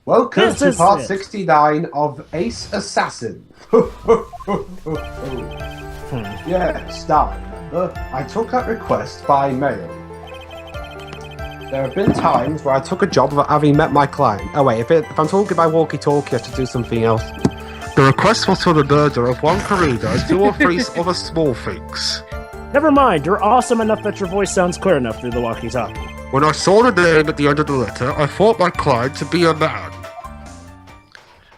Welcome to part 69 of Ace Assassin. Yes, now remember, I took that request by mail. There have been times where I took a job without having met my client. Oh wait, if I'm talking by walkie-talkie, I have to do something else. The request was for the murder of one Karina and 2 or 3 other small things. Never mind, you're awesome enough that your voice sounds clear enough through the walkie-talkie. When I saw the name at the end of the letter, I thought my client to be a man.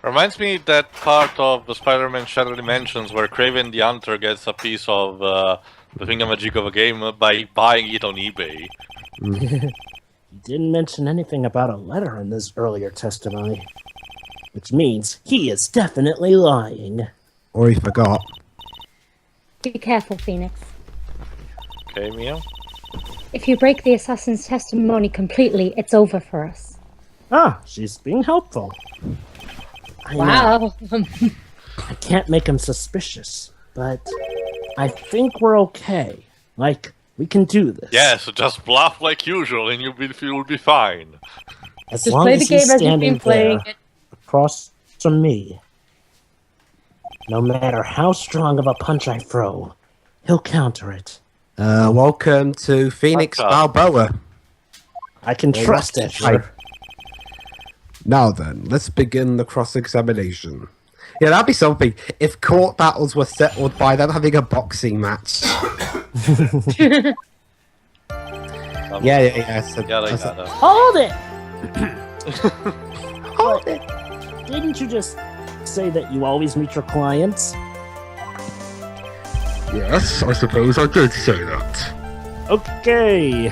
Reminds me that part of the Spider-Man Shattered Dimensions where Kraven the Hunter gets a piece of the thingamajig of a game by buying it on eBay. You didn't mention anything about a letter in this earlier testimony. Which means he is definitely lying. Or he forgot. Be careful, Phoenix. Okay, Mia? If you break the assassin's testimony completely, it's over for us. Ah, she's being helpful. Wow. I can't make him suspicious, but I think we're okay. Like, we can do this. Yeah, so just bluff like usual and you'll be fine. As Just long play as the game he's as you've standing been playing there, it. across from me. No matter how strong of a punch I throw, he'll counter it. Welcome to Phoenix Balboa. I can trust it. Now then, let's begin the cross-examination. Yeah, that'd be something. If court battles were settled by them having a boxing match. Yeah. Hold it! Hold it! Didn't you just say that you always meet your clients? Yes, I suppose I did say that. Okay.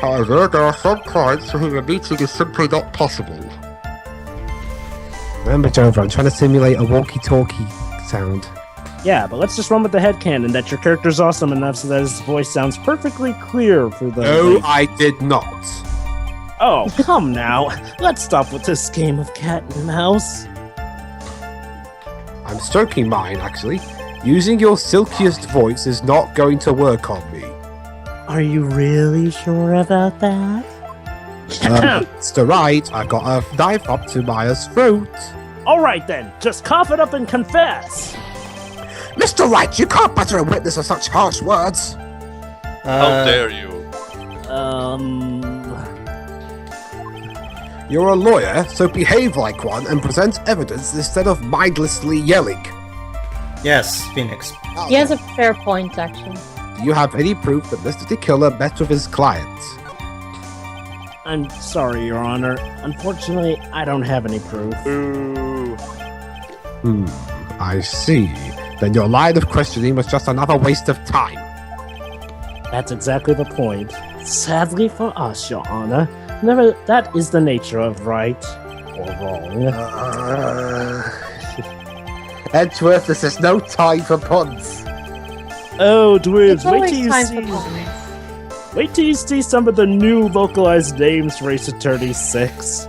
However, there are some clients for whom a meeting is simply not possible. Remember, Jovah, I'm trying to simulate a walkie-talkie sound. Yeah, but let's just run with the headcanon that your character's awesome enough so that his voice sounds perfectly clear for the... No, I did not. Oh, come now. Let's stop with this game of cat and mouse. I'm stroking mine, actually. Using your silkiest voice is not going to work on me. Are you really sure about that? Mr. Wright, I got a knife up to Maya's throat. Alright then, just cough it up and confess! Mr. Wright, you can't butter a witness with such harsh words. How dare you? You're a lawyer, so behave like one and present evidence instead of mindlessly yelling. Yes, Phoenix. He has a fair point, actually. Do you have any proof that Mr. the Killer met with his client? I'm sorry, Your Honor. Unfortunately, I don't have any proof. Ooh. I see. Then your line of questioning was just another waste of time. That's exactly the point. Sadly for us, Your Honor, never. That is the nature of right or wrong. Edgeworth, this is no time for puns. Oh, dwarves, It's always time for puns. wait till you see some of the new localized names for Ace Attorney 6.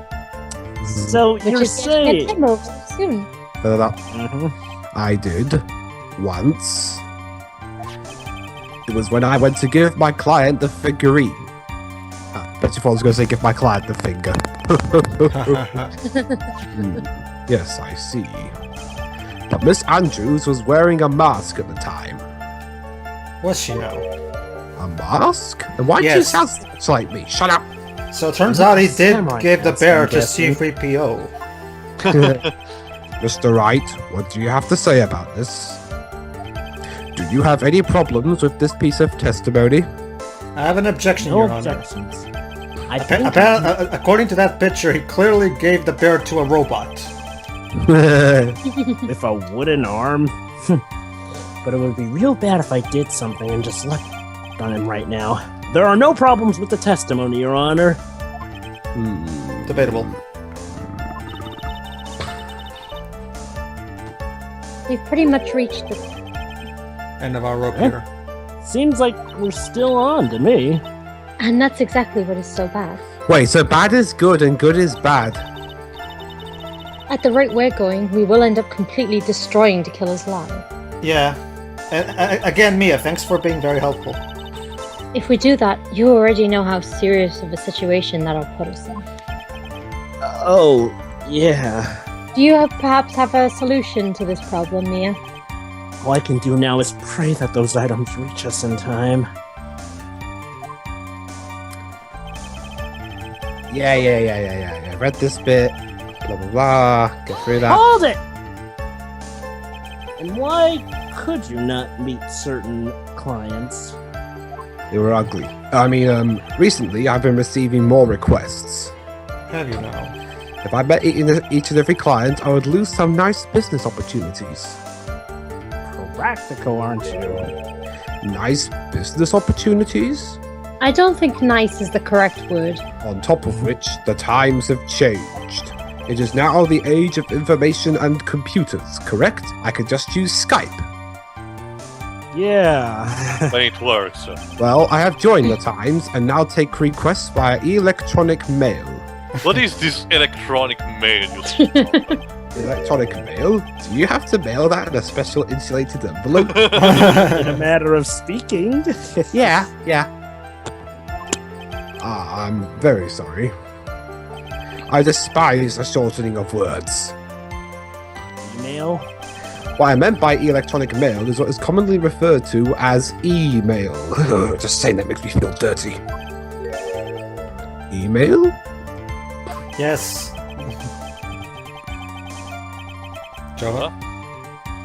So Which you're is going to saying... get demo soon. I did. Once. It was when I went to give my client the figurine. Bet if I was going to say give my client the finger. Yes, I see. But Miss Andrews was wearing a mask at the time. Was she now? A mask? And why do you Yes. sound so like me? Shut up! So it turns out he did Samurai give the cats, bear I'm to guessing. C-3PO. Mr. Wright, what do you have to say about this? Do you have any problems with this piece of testimony? I have an objection, No Your Honor. objections. I think According to that picture, he clearly gave the bear to a robot. with a wooden arm. But it would be real bad if I did something and just left on him right now. There are no problems with the testimony, Your Honor. Debatable. We've pretty much reached the... End of our rope here. Seems like we're still on to me. And that's exactly what is so bad. Wait, so bad is good and good is bad? At the rate we're going, we will end up completely destroying the killer's lie. Yeah. Again, Mia, thanks for being very helpful. If we do that, you already know how serious of a situation that'll put us in. Oh, yeah. Do you perhaps have a solution to this problem, Mia? All I can do now is pray that those items reach us in time. Yeah. Read this bit. Blah, blah, blah. Get through that. Hold it! And why could you not meet certain clients? They were ugly. I mean, recently I've been receiving more requests. Have you now? If I met each and every client, I would lose some nice business opportunities. Practical, aren't you? Nice business opportunities? I don't think nice is the correct word. On top of which, the times have changed. It is now the age of information and computers, correct? I could just use Skype. Yeah. When it works. Well, I have joined the times and now take requests via electronic mail. What is this electronic mail you speak of? Electronic mail? Do you have to mail that in a special insulated envelope? In a matter of speaking. Yeah. I'm very sorry. I despise the shortening of words. Email? What I meant by electronic mail is what is commonly referred to as email. Just saying that makes me feel dirty. Email? Yes. Jovah?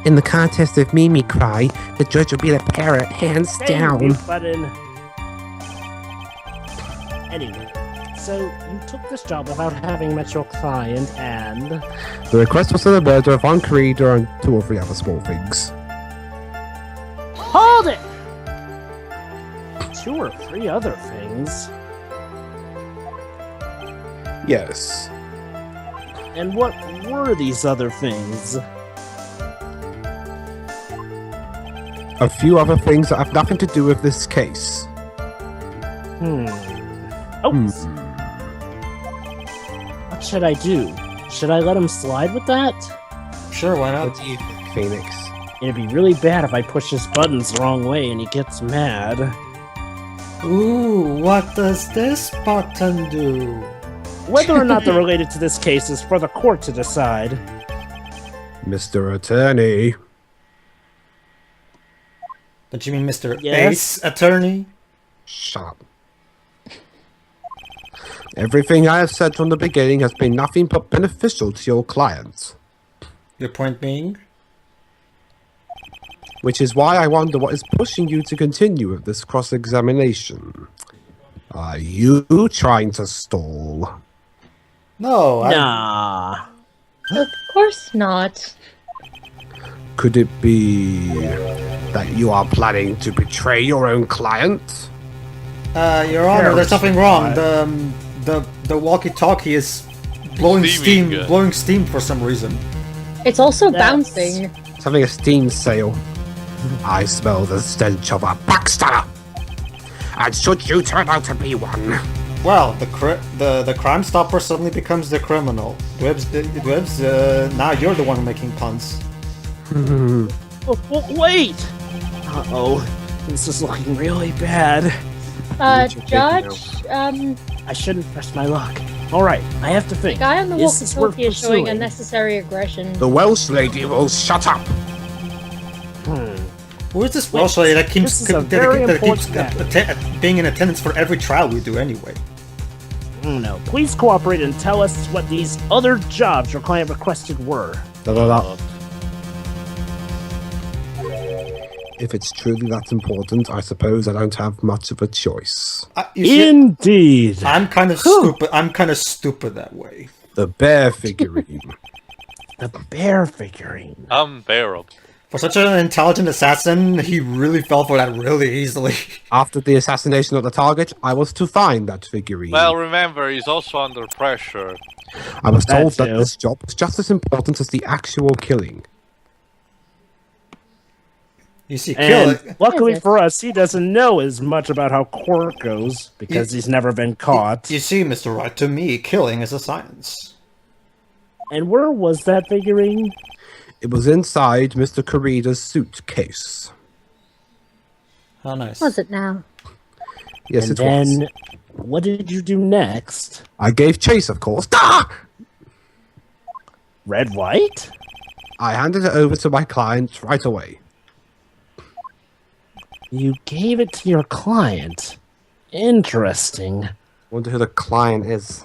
In the contest of Mimicry, the judge will be the parrot, hands Thank you, button. Anyway, so you took this job without having met your client, and The request was for the murder of one creator and 2 or 3 other small things. hold it. 2 or 3 other things. Yes. And what were these other things? A few other things that have nothing to do with this case. Oops. What should I do? Should I let him slide with that? Sure, why not? What do you think, Phoenix? It'd be really bad if I push his buttons the wrong way and he gets mad. Ooh, what does this button do? Whether or not they're related to this case is for the court to decide. Mr. Attorney. Don't you mean Mr. Yes? Ace Attorney? Shut up. Everything I have said from the beginning has been nothing but beneficial to your client. Your point being? Which is why I wonder what is pushing you to continue with this Hmm. cross-examination. Are you trying to stall? No, Nah. Of course not. Could it be that you are planning to betray your own client? Your Honor, there's something wrong. Terrified. The walkie-talkie is blowing Steaming. blowing steam for some reason. It's also That's- bouncing. It's having a steam sail. I smell the stench of a backstabber. And should you turn out to be one, Well, the Crime Stopper suddenly becomes the criminal. Dwebs, now you're the one making puns. Wait! Uh-oh. This is looking really bad. Judge, I shouldn't press my luck. Alright, I have to the think. guy on the Is this worth walkie-talkie is showing pursuing? unnecessary aggression. the Welsh lady will shut up. Who is this Wait, Welsh lady that keeps, this is a very important being in attendance for every trial we do anyway? No, please cooperate and tell us what these other jobs your client requested were. If it's truly that important, I suppose I don't have much of a choice. You see, Indeed. I'm kind of stupid. I'm kind of stupid that way. The bear figurine. The bear figurine. Unbearable. For such an intelligent assassin, he really fell for that really easily. After the assassination of the target, I was to find that figurine. Well, remember, he's also under pressure. I was told That that too. this job was just as important as the actual killing. You see, And kill luckily Is it? for us, he doesn't know as much about how court goes because he's never been caught. You see, Mr. Wright, to me, killing is a science. And where was that figurine? It was inside Mr. Karida's suitcase. How nice. Was it now? Yes, And it was. then, what did you do next? I gave chase, of course. Ah! Red White? I handed it over to my clients right away. You gave it to your client. Interesting. Wonder who the client is.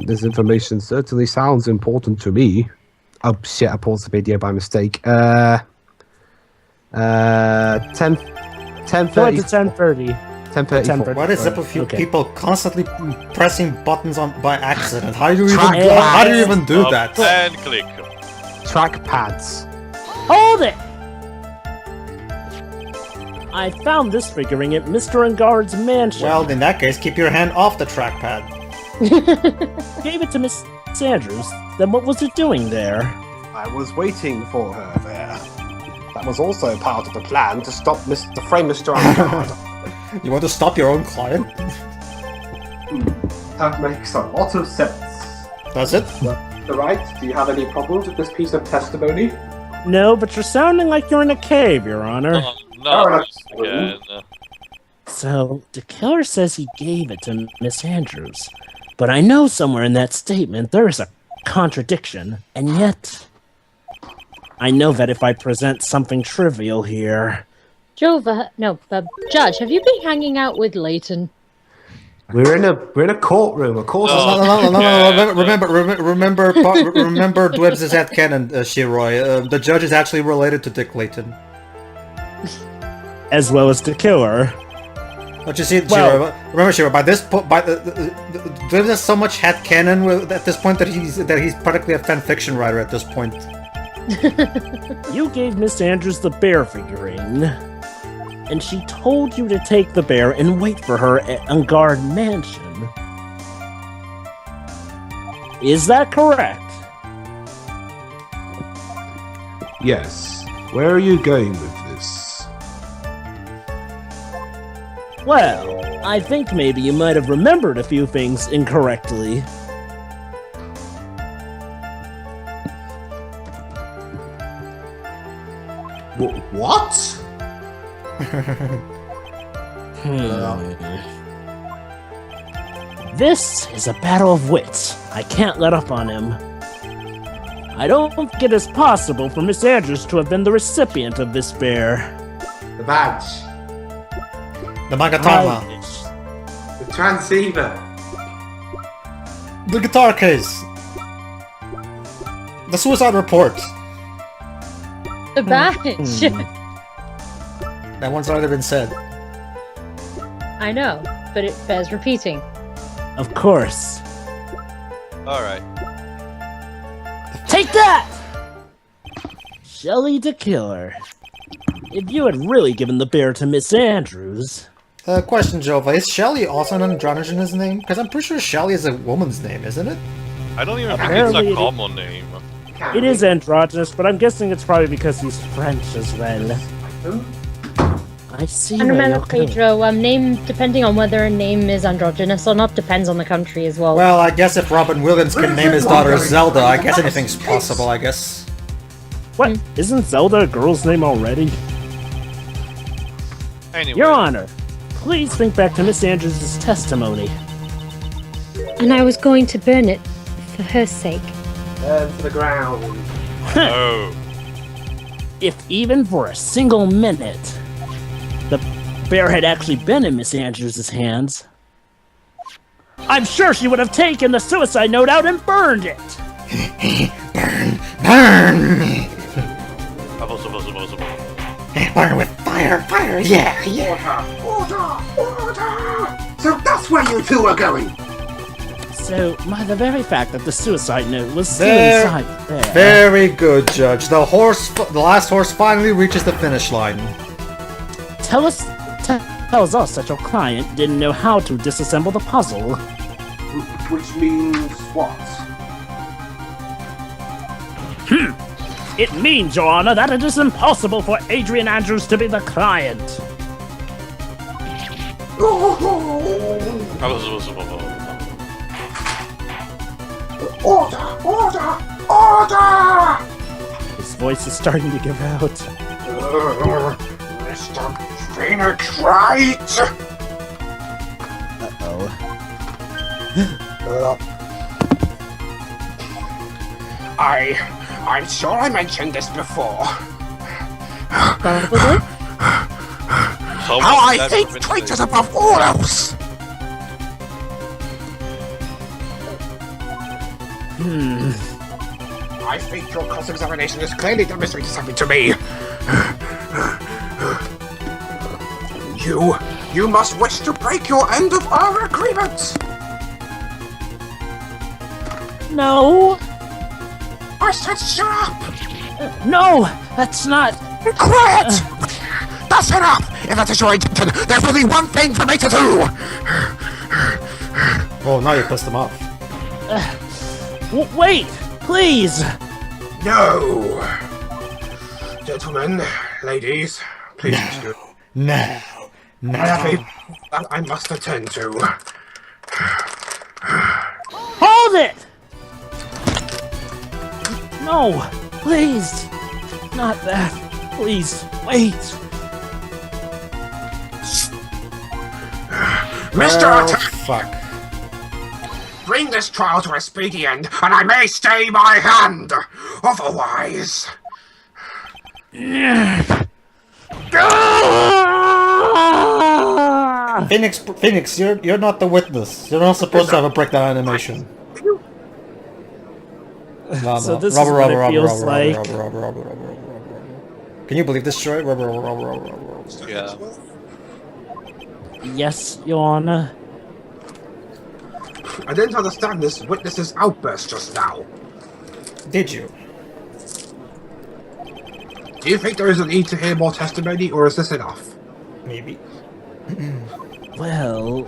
This information certainly sounds important to me. Oh shit, I paused the video by mistake. 10:30. Go to 10:30. 10:34. What is up with you Okay. people constantly pressing buttons on by accident? How do you even Track how do you even do Up that? and click. Track pads. Hold it! I found this figuring at Mr. Engard's mansion. Well, in that case, keep your hand off the trackpad. Gave it to Miss Andrews. Then what was it doing there? I was waiting for her there. That was also part of the plan to stop to frame Mr. Angard. You want to stop your own client? That makes a lot of sense. Does it? Wright, do you have any problems with this piece of testimony? No, but you're sounding like you're in a cave, Your Honor. Oh, no, that's again. So, the killer says he gave it to Miss Andrews. But I know somewhere in that statement there is a contradiction, and yet I know that if I present something trivial here... Jovah, no, Judge, have you been hanging out with Leighton? We're in a courtroom. Of course. No. No. Yeah. Remember Dwebbs' headcanon, Shiroy. The judge is actually related to Dick Layton. As well as the killer. But you see, Well- remember, Shiro, by this point, Dwebbs has so much headcanon at this point that he's practically a fan fiction writer at this point. You gave Miss Andrews the bear figurine, and she told you to take the bear and wait for her at Engard Mansion. Is that correct? Yes. Where are you going with this? Well, I think maybe you might have remembered a few things incorrectly. What? This is a battle of wits. I can't let up on him. I don't think it is possible for Miss Andrews to have been the recipient of this bear. The badge. The Magatama. The transceiver. The guitar case. The suicide report. The badge! That one's already been said. I know, but it bears repeating. Of course. Alright. Take that! Shelley the Killer. If you had really given the bear to Miss Andrews... Question, Jovah. Is Shelly also an androgynous name? Because I'm pretty sure Shelly is a woman's name, isn't it? I don't even think Apparently it's a it- common name. It is androgynous, but I'm guessing it's probably because he's French as well. I see And where remember, you're coming. Pedro, name, depending on whether a name is androgynous or not, depends on the country as well. Well, I guess if Robin Williams can name his daughter Zelda, I guess anything's possible, I guess. What? Isn't Zelda a girl's name already? Anyway. Your Honor, please think back to Miss Andrews' testimony. And I was going to burn it for her sake. Turn to the ground. Oh. If even for a single minute, the bear had actually been in Miss Andrews' hands, I'm sure she would have taken the suicide note out and burned it! Burn! Burn with fire, yeah! So that's where you two are going. So, by the very fact that the suicide note was still There- inside there... Very good, Judge. The last horse finally reaches the finish line. tells us that your client didn't know how to disassemble the puzzle. Which means what? It means, Your Honor, that it is impossible for Adrian Andrews to be the client. Order! His voice is starting to give out. Mr. Phoenix Wright! Uh-oh. I'm sure I mentioned this before. Probably. How I hate traitors above all else! I think your cross-examination has clearly demonstrated something to me. You must wish to break your end of our agreement! No! I said shut up! No! That's not... Quiet! That's enough! If that is your intention, there's only one thing for me to do! Oh, now you pissed him off. Wait! Please! No! Gentlemen, ladies, please do. No. I have a that I must attend to. Hold it! No! Please! Not that. Please, wait! Mr. Oh, Attack, fuck. bring this trial to a speedy end, and I may stay my hand! Otherwise... Phoenix, you're not the witness. You're not supposed to have a breakdown animation. No, So no. this Robber, is what robber, it robber, feels robber, like. robber, robber, robber, robber, robber, robber. Can you believe this, Troy? Robber, robber, robber, robber, robber. Yeah. Yes, Your Honor. I didn't understand this witness's outburst just now. Did you? Do you think there is a need to hear more testimony, or is this enough? Maybe. Well,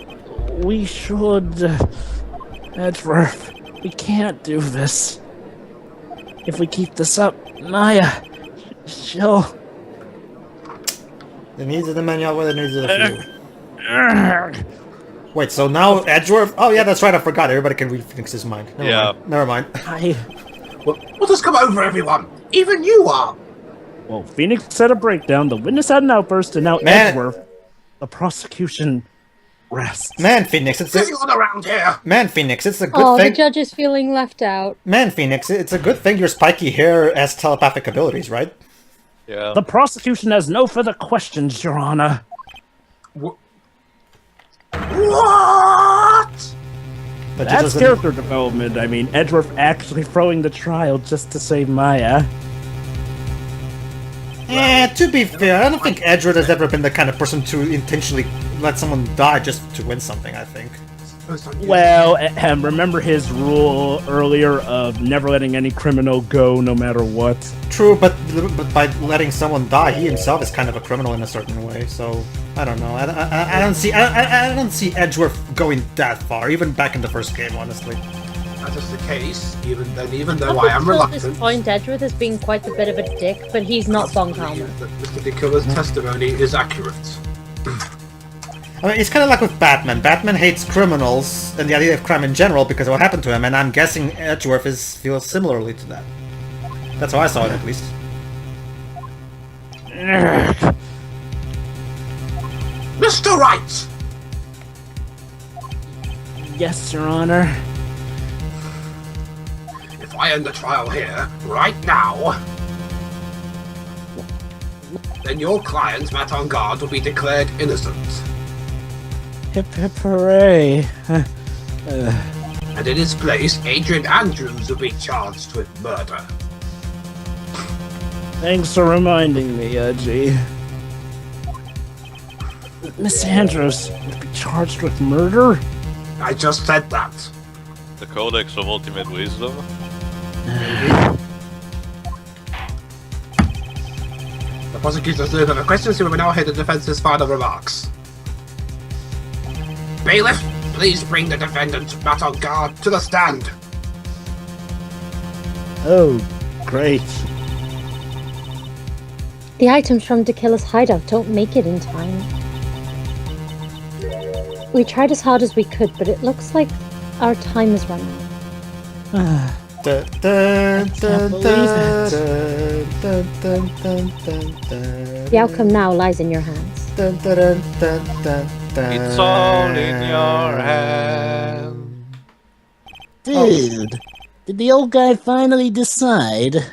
we should... Edward, we can't do this. If we keep this up, Naya, she'll... The needs of the man outweigh the needs of the few. Wait, so now Edgeworth? Oh yeah, that's right, I forgot. Everybody can read Phoenix's mind. Never mind. What has come over everyone? Even you are! Well, Phoenix had a breakdown, the witness had an outburst, and now Man. Edgeworth, the prosecution rests. Man, Phoenix, it's What's going on around here? Man, Phoenix, it's a good Oh, thing. the judge is feeling left out. Man, Phoenix, it's a good thing your spiky hair has telepathic abilities, right? Yeah. The prosecution has no further questions, Your Honor. What? That That's doesn't- character development. I mean, Edgeworth actually throwing the trial just to save Maya. To be fair, I don't think Edgeworth has ever been the kind of person to intentionally let someone die just to win something, I think. Well, and remember his rule earlier of never letting any criminal go no matter what? True, but by letting someone die, he himself is kind of a criminal in a certain way. So I don't know. I don't see Edgeworth going that far, even back in the first game, honestly. That is the case, even though Up I am until reluctant. this point, Edgeworth has been quite a bit of a dick, but he's not Von Kalmer. That Mr. DeKiller's testimony is accurate. I mean, it's kind of like with Batman. Batman hates criminals and the idea of crime in general because of what happened to him, and I'm guessing Edgeworth feels similarly to that. That's how I saw it, at least. Mr. Wright! Yes, Your Honor. If I end the trial here, right now, then your client, Matt on Guard, will be declared innocent. Hip hip hooray. And in his place, Adrian Andrews will be charged with murder. Thanks for reminding me, Edgy. Miss Andrews would be charged with murder? I just said that. The Codex of Ultimate Wisdom. The prosecutors no further questions, so we will now hear the defense's final remarks. Bailiff, please bring the defendant, Matt on Guard, to the stand. Oh, great. The items from DeKiller's hideout don't make it in time. We tried as hard as we could, but it looks like our time is running out. The outcome now lies in your hands. It's all in your hand. Dude, Did the old guy finally decide? To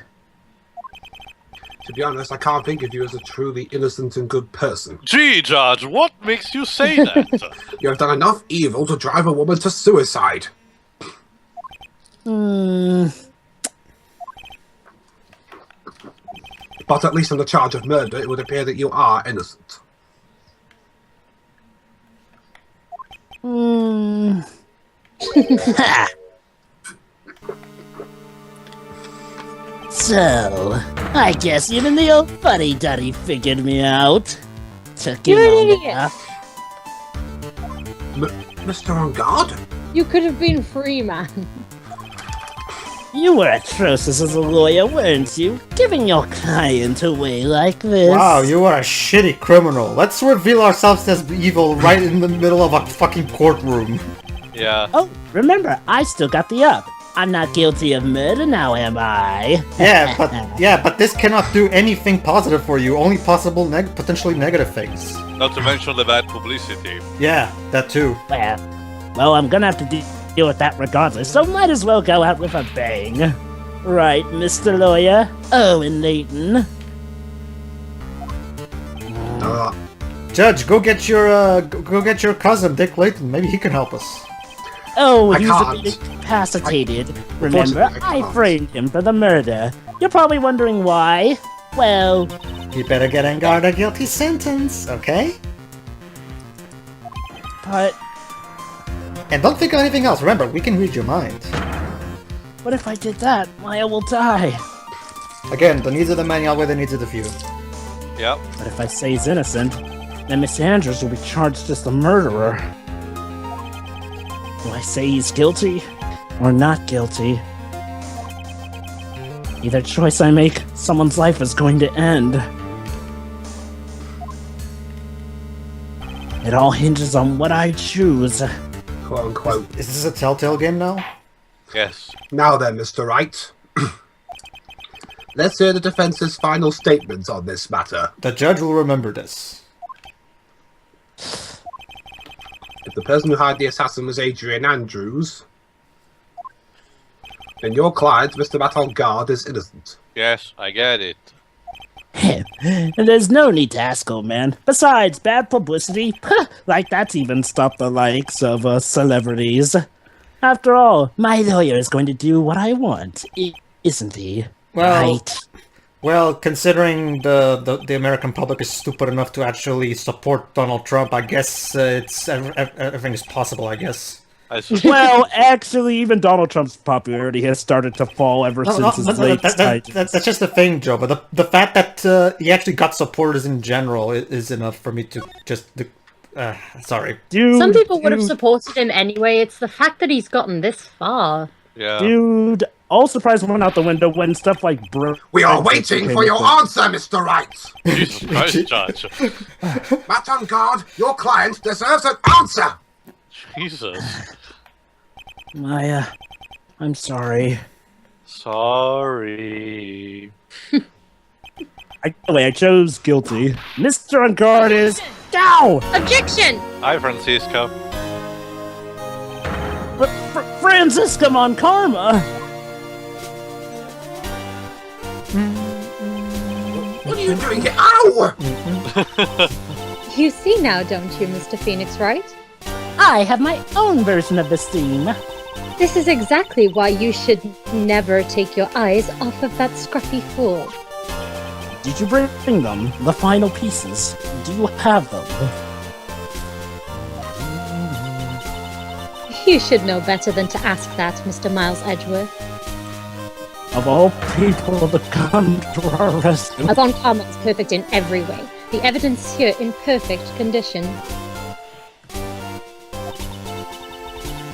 be honest, I can't think of you as a truly innocent and good person. Gee, Judge, what makes you say that? You have done enough evil to drive a woman to suicide. But at least on the charge of murder, it would appear that you are innocent. Ha! So, I guess even the old fuddy-duddy figured me out. Took you You're an long idiot. enough. Mr. On Guard? You could have been free, man. You were atrocious as a lawyer, weren't you? Giving your client away like this. Wow, you are a shitty criminal. Let's reveal ourselves as evil right in the middle of a fucking courtroom. Yeah. Oh, remember, I still got the up. I'm not guilty of murder now, am I? Yeah, but this cannot do anything positive for you. Only possible potentially negative things. Not to mention the bad publicity. Yeah, that too. Well, I'm gonna have to deal with that regardless, so might as well go out with a bang. Right, Mr. Lawyer? Owen Layton. Judge, go get your cousin Dick Layton. Maybe he can help us. Oh, I he's can't. a bit incapacitated. Remember, Unfortunately, I I can't. framed him for the murder. You're probably wondering why. Well, You better get on guard a guilty sentence, okay? but And don't think of anything else. Remember, we can read your mind. what if I did that? Maya will die. Again, the needs of the many outweigh the needs of the few. Yep. But if I say he's innocent, then Miss Andrews will be charged as the murderer. Do I say he's guilty or not guilty? Either choice I make, someone's life is going to end. It all hinges on what I choose. Quote unquote. Is this a telltale game now? Yes. Now then, Mr. Wright. Let's hear the defense's final statements on this matter. The judge will remember this. If the person who hired the assassin was Adrian Andrews, then your client, Mr. Matt-on-Guard, is innocent. Yes, I get it. There's no need to ask, old man. Besides, bad publicity, like that's even stopped the likes of celebrities. After all, my lawyer is going to do what I want, isn't he? Well, Right. Well, considering the American public is stupid enough to actually support Donald Trump, I guess everything is possible, I guess. I see. Well, actually, even Donald Trump's popularity has started to fall ever since his late that's just the thing, Joe. But the fact that he actually got supporters in general is enough for me to just... sorry. Dude, Some people would have dude, supported him anyway. It's the fact that he's gotten this far. Yeah. Dude, all surprise went out the window when stuff like We are waiting for your answer, Mr. Wright. Jesus Christ, Judge. Matt-on-Guard, your client deserves an answer. Jesus. Maya, I'm sorry. Sorry. I chose guilty. Mr. On Guard is... Ow! Objection! Hi, Francisco. Francisca Monkarma! What are you doing here? Ow! You see now, don't you, Mr. Phoenix Wright? I have my own version of the steam. This is exactly why you should never take your eyes off of that scruffy fool. Did you bring them? The final pieces? Do you have them? You should know better than to ask that, Mr. Miles Edgeworth. Of all people to come to our rescue. Upon Karma is perfect in every way. The evidence here in perfect condition.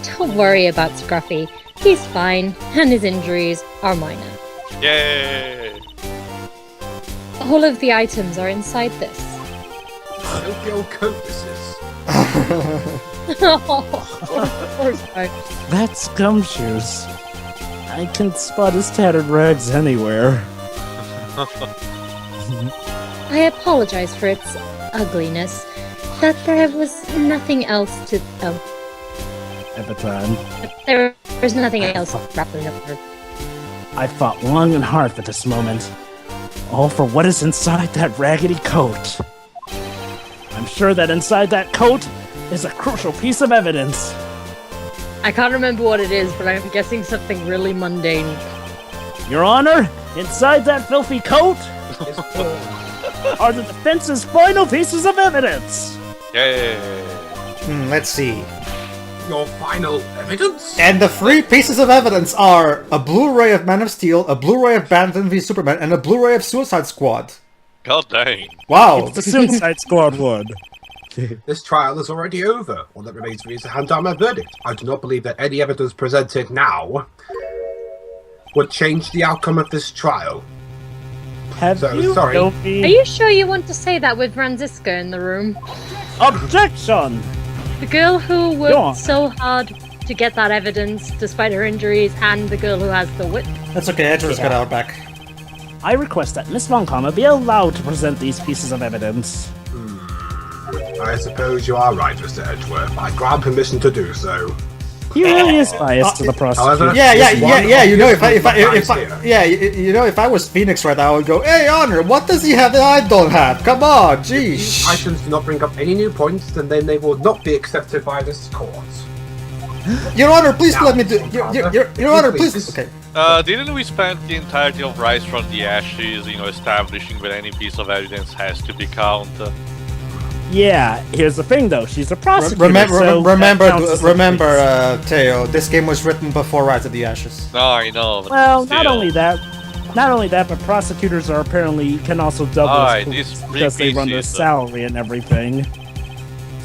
Don't worry about Scruffy. He's fine, and his injuries are minor. Yay! All of the items are inside this. I hope your coat this is. Poor Spark. That's Gumshoes. I can spot his tattered rags anywhere. I apologize for its ugliness. That there was nothing else to... Oh, At the time. but there There's nothing else wrapping up there. I fought long and hard for this moment. All for what is inside that raggedy coat. I'm sure that inside that coat is a crucial piece of evidence. I can't remember what it is, but I'm guessing something really mundane. Your Honor, inside that filthy coat are the defense's final pieces of evidence. Yay! Let's see. Your final evidence? And the 3 pieces of evidence are a Blu-ray of Man of Steel, a Blu-ray of Batman v Superman, and a Blu-ray of Suicide Squad. God dang. Wow. It's the Suicide Squad one. This trial is already over. All that remains for me is to hand down my verdict. I do not believe that any evidence presented now would change the outcome of this trial. Have So, you, sorry. Dopey? Are you sure you want to say that with Franziska in the room? Objection! The girl who Go on. worked so hard to get that evidence despite her injuries, and the girl who has the whip. That's okay, Edgeworth's got our back. I request that Miss Von Karma be allowed to present these pieces of evidence. I suppose you are right, Mr. Edgeworth. I grant permission to do so. He really is biased to the prosecutor. However- Yeah. You know, if I Here. if I was Phoenix right now, I would go, "Hey, Honor, what does he have that I don't have? Come on, jeez." Items do not bring up any new points, and then they will not be accepted by this court. Your Honor, please Now, let me do. Your Honor, please. please. Okay. Didn't we spend the entirety of Rise from the Ashes, establishing that any piece of evidence has to be counted? Yeah, here's the thing though, she's a prosecutor, so Remember, that counts as a Teo. This game was written before Rise of the Ashes. No, I know. But Well, still. not only that, but prosecutors are apparently can also double Alright, as these three because they run their pieces, salary and everything.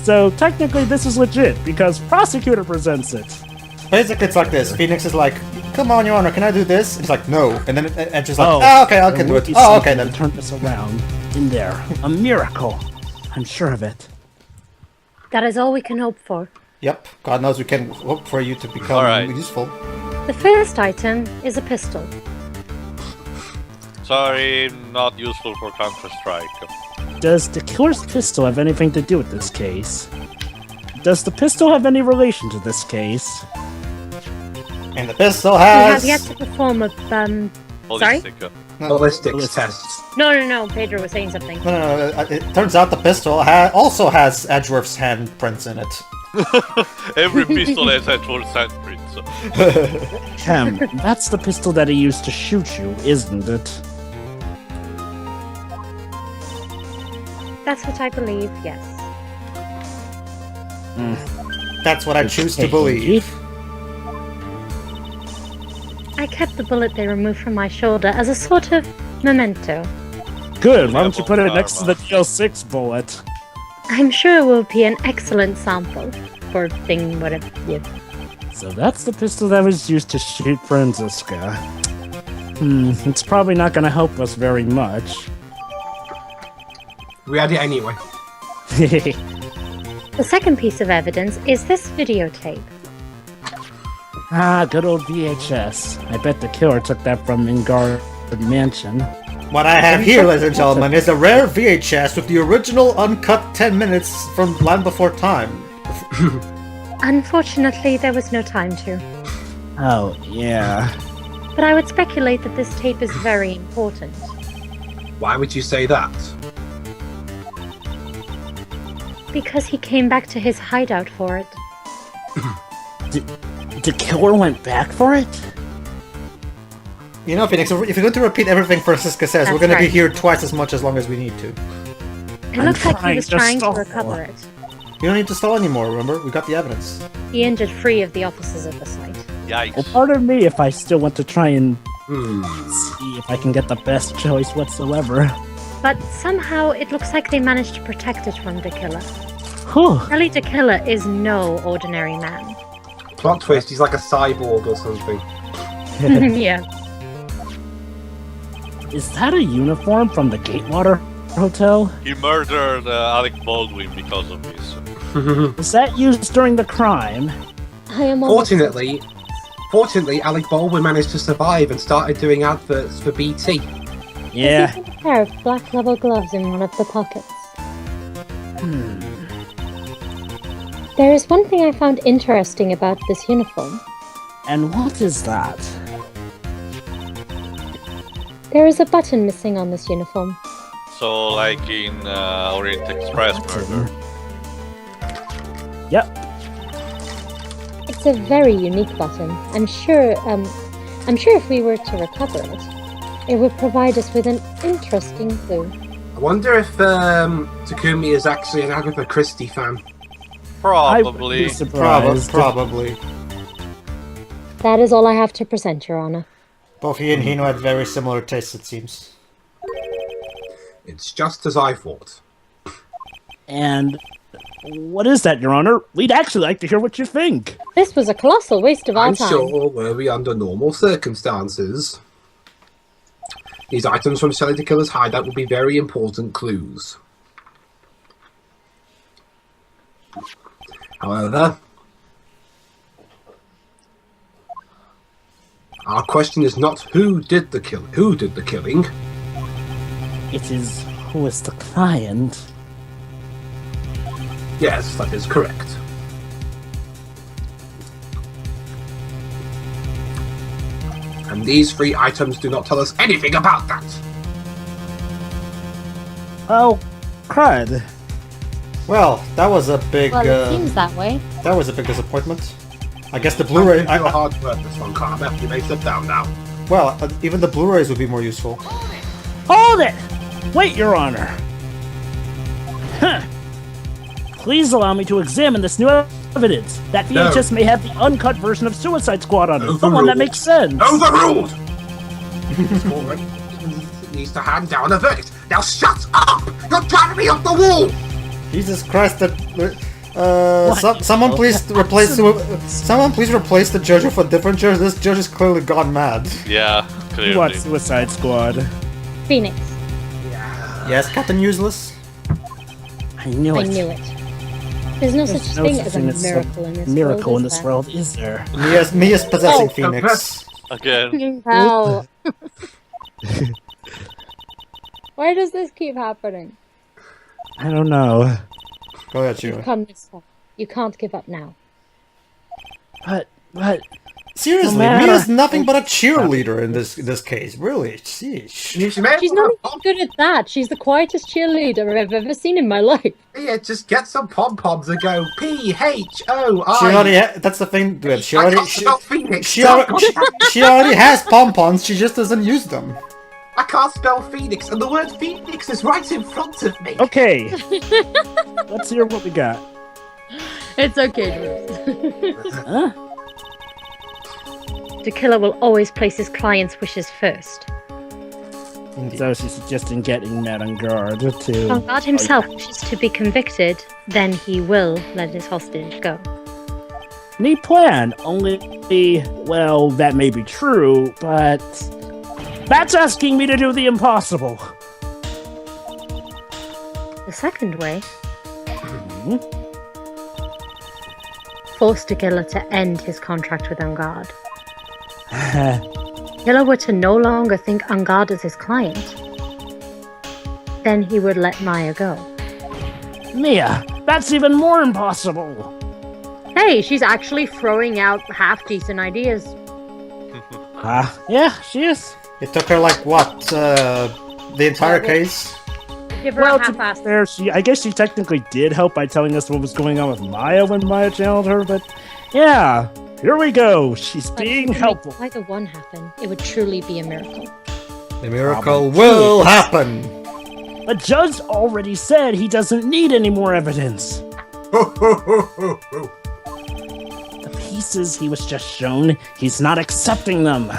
So technically this is legit because prosecutor presents it. Basically, it's like this. Phoenix is like, "Come on, Your Honor, can I do this?" He's like, "No," and then Edge is like, "Oh, okay, I can do it." Oh, okay then. Turn this around in there. A miracle. I'm sure of it. That is all we can hope for. Yep. God knows we can hope for you to become Alright. useful. The first item is a pistol. Sorry, not useful for Counter-Strike. Does the killer's pistol have anything to do with this case? Does the pistol have any relation to this case? And the pistol We have has. yet to perform a Sorry? Holistic. Ballistics tests. No. Pedro was saying something. No. It turns out the pistol also has Edgeworth's handprints in it. Every pistol has Edgeworth's handprint. So. Chem, that's the pistol that he used to shoot you, isn't it? That's what I believe. Yes. That's what I choose to Okay. believe. I kept the bullet they removed from my shoulder as a sort of memento. Good, why don't you put it Karma. next to the DL6 bullet? I'm sure it will be an excellent sample for thing whatever. Yeah. So that's the pistol that was used to shoot Franziska. It's probably not gonna help us very much. We had it anyway. The second piece of evidence is this videotape. Good old VHS. I bet the killer took that from Ingard Mansion. What I have here, ladies and gentlemen, is a rare VHS with the original uncut 10 minutes from Land Before Time. Unfortunately, there was no time to. Oh, yeah. But I would speculate that this tape is very important. Why would you say that? Because he came back to his hideout for it. The killer went back for it? You know, Phoenix, if you're going to repeat everything Franziska says, we're That's going to be right. here twice as much as long as we need to. It I'm looks like he trying was to trying to stall. recover it. You don't need to stall anymore, remember? We got the evidence. He injured 3 of the officers of the site. Well, Yikes. pardon me if I still want to try and see if I can get the best choice whatsoever. But somehow it looks like they managed to protect it from the killer. Whew. Ellie the Killer is no ordinary man. Plot twist, he's like a cyborg or something. Yeah. Is that a uniform from the Gatewater Hotel? He murdered Alec Baldwin because of this. Was that used during the crime? I am almost Fortunately, Alec Baldwin managed to survive and started doing adverts for BT. Yeah. There's even a pair of black leather gloves in one of the pockets. There is one thing I found interesting about this uniform. And what is that? There is a button missing on this uniform. So, like in Orient Express murder. Yep. It's a very unique button. I'm sure if we were to recover it, it would provide us with an interesting clue. I wonder if Takumi is actually an Agatha Christie fan. I would Probably. be surprised. Probably. That is all I have to present, Your Honor. Both he and Hino had very similar tastes, it seems. It's just as I thought. And what is that, Your Honor? We'd actually like to hear what you think. This was a colossal waste of our I'm time. sure were we under normal circumstances, these items from Shelly the Killer's hideout would be very important clues. However, our question is not who did the killing. It is who is the client. Yes, that is correct. And these 3 items do not tell us anything about that. Oh, crud. Well, that was a big. Well, it seems that way. That was a big disappointment. I guess the Thank you Blu-ray. for your hard work, this one, Carter. You may sit down now. Well, even the Blu-rays would be more useful. Hold it! Wait, Your Honor. Huh. Please allow me to examine this new evidence. That VHS may have the uncut version of Suicide Squad on it. The one that makes sense. Overruled! Already needs to hand down a verdict. Now shut up! You're driving me off the wall! Jesus Christ! Someone please replace. Someone please replace the judge with a different judge. This judge is clearly gone mad. Yeah, clearly. What Suicide Squad? Phoenix. Yes, Captain Useless. I knew I it. knew it. There's no such thing as a miracle in this world. In this world, is there? Me is possessing Oh, Phoenix. Again. Hell. Why does this keep happening? I don't know. Go ahead, You've you. come this far. You can't give up now. But Seriously, No matter- Mia's nothing but a cheerleader in this case. Really, sheesh. She's made She's not even good at that. She's the quietest cheerleader I've ever seen in my life. Yeah, just get some pom-poms and go P-H-O-I. She already. That's the thing. Dude, she I already. can't spell Phoenix. She already has pom-poms. She just doesn't use them. I can't spell Phoenix, and the word Phoenix is right in front of me. okay. Let's hear what we got. It's okay, Drew. Huh? The killer will always place his client's wishes first. So she's suggesting getting Matt on guard to. If God himself wishes to be convicted, then he will let his hostage go. Neat plan. Only, well, that may be true, but that's asking me to do the impossible. The second way, Hmm? force the killer to end his contract with Angard. Killer were to no longer think Angard is his client, then he would let Maya go. Mia, that's even more impossible. Hey, she's actually throwing out half-decent ideas. Yeah, she is. It took her like what? The entire case. Give her Well, a to be half-assed. fair, I guess she technically did help by telling us what was going on with Maya when Maya channeled her, but yeah, here we go. She's But being if we could helpful. make either one happen, it would truly be a miracle. The miracle Probably. will happen. The judge already said he doesn't need any more evidence. The pieces he was just shown, he's not accepting them.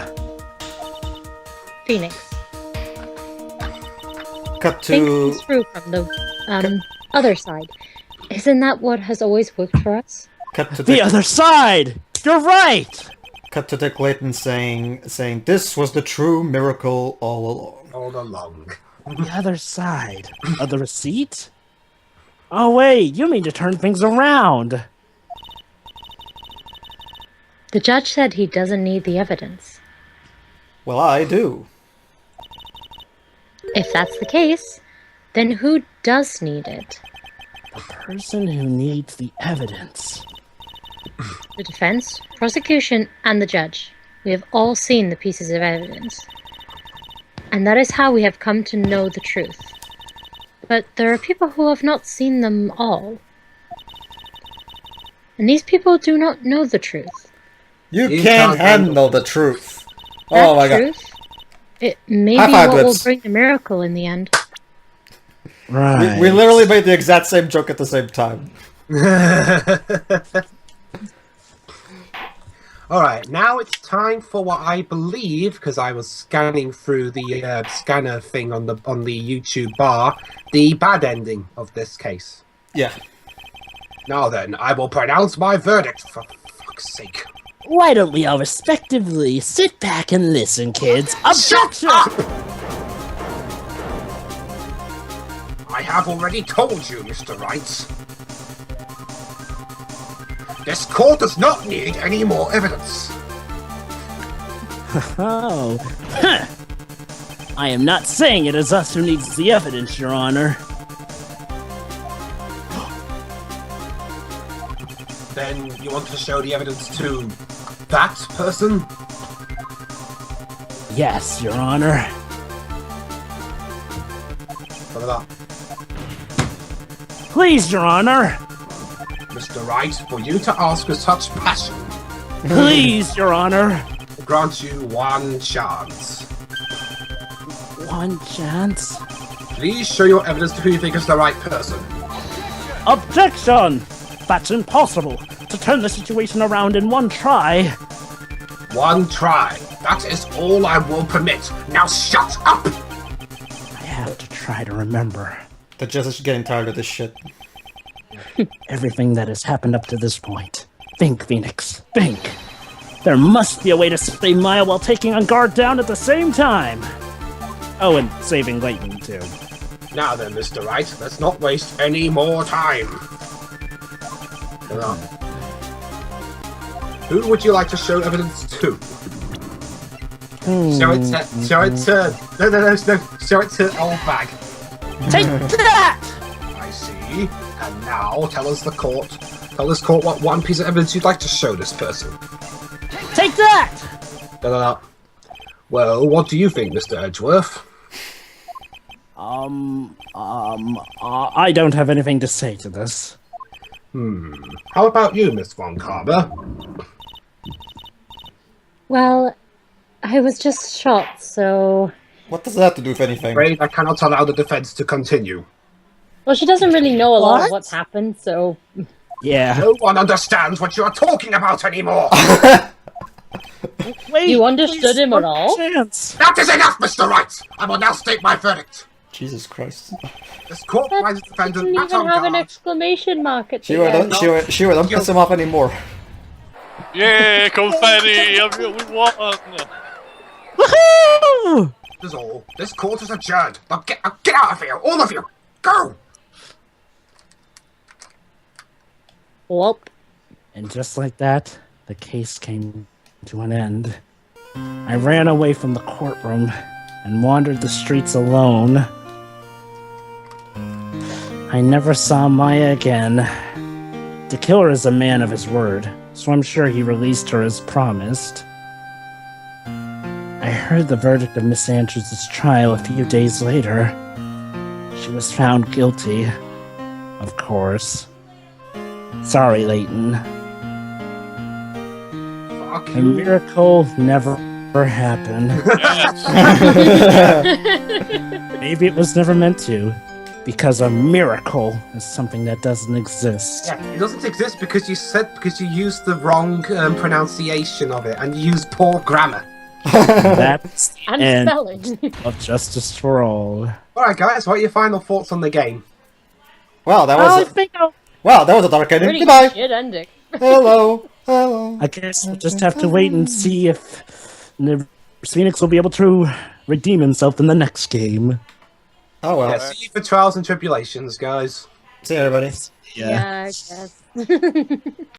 Phoenix, Cut think to things through from the other side. Isn't that what has always worked for us? cut to The Dick, other side! You're right! cut to Dick Layton saying this was the true miracle all along. All along. The other side of the receipt? Oh wait, you mean to turn things around. The judge said he doesn't need the evidence. Well, I do. If that's the case, then who does need it? The person who needs the evidence The defense, prosecution, and the judge. We have all seen the pieces of evidence. And that is how we have come to know the truth. But there are people who have not seen them all. And these people do not know the truth. You You can't can't handle the truth. That Oh my god. truth, it may High be five, what will Lips. bring the miracle in the end. Right. We literally made the exact same joke at the same time. Alright, now it's time for what I believe, because I was scanning through the scanner thing on the YouTube bar, the bad ending of this case. Yeah. Now then, I will pronounce my verdict, for fuck's sake. Why don't we all respectively sit back and listen, kids? Shut Objection! up! I have already told you, Mr. Wright. This court does not need any more evidence. Oh. Huh. I am not saying it is us who needs the evidence, Your Honor. Then you want to show the evidence to that person? Yes, Your Honor. Look at that. Please, Your Honor. Mr. Wright, for you to ask with such passion, Please, Your Honor. I grant you one chance. One chance. Please show your evidence to who you think is the right person. Objection! That's impossible. To turn the situation around in one try. One try. That is all I will permit. Now shut up! I have to try to remember The judge is getting tired of this shit. everything that has happened up to this point. Think, Phoenix. Think. There must be a way to save Maya while taking on guard down at the same time. Oh, and saving Layton, too. Now then, Mr. Wright, let's not waste any more time. Who would you like to show evidence to? Show it to... No, show it to old bag. Take that! I see. And now, tell this court what one piece of evidence you'd like to show this person. Take that! Well, what do you think, Mr. Edgeworth? I don't have anything to say to this. How about you, Miss Von Carver? Well, I was just shot, so... What does that have to do with anything? Afraid I cannot allow the defense to continue. Well, she doesn't really know a lot of What? what's happened, so... Yeah. No one understands what you are talking about anymore! Wait, You understood please, him at one all? Chance. That is enough, Mr. Wright! I will now state my verdict. Jesus Christ. This court That finds the defendant doesn't not even on have an guard. exclamation mark at the Shiva, end. don't piss him off anymore. Yay, confetti! We won! Woohoo! That is all. This court is adjourned. Now get out of here, all of you! Go! Well, And just like that, the case came to an end. I ran away from the courtroom and wandered the streets alone. I never saw Maya again. The killer is a man of his word, so I'm sure he released her as promised. I heard the verdict of Miss Andrews' trial a few days later. She was found guilty, of course. Sorry, Layton. Fuck A you. miracle never happened. Yes. Maybe it was never meant to, because a miracle is something that doesn't exist. Yeah, it doesn't exist because you used the wrong pronunciation of it and you used poor grammar. That's the and end spelling. of Justice for All. Alright guys, what are your final thoughts on the game? Well, that I was think I'll, a dark ending. Pretty Goodbye. shit ending. Hello. Hello. I guess we'll just have to wait and see if Phoenix will be able to redeem himself in the next game. Oh well. Yeah, see you for trials and tribulations, guys. See you, everybody. Yeah, I guess.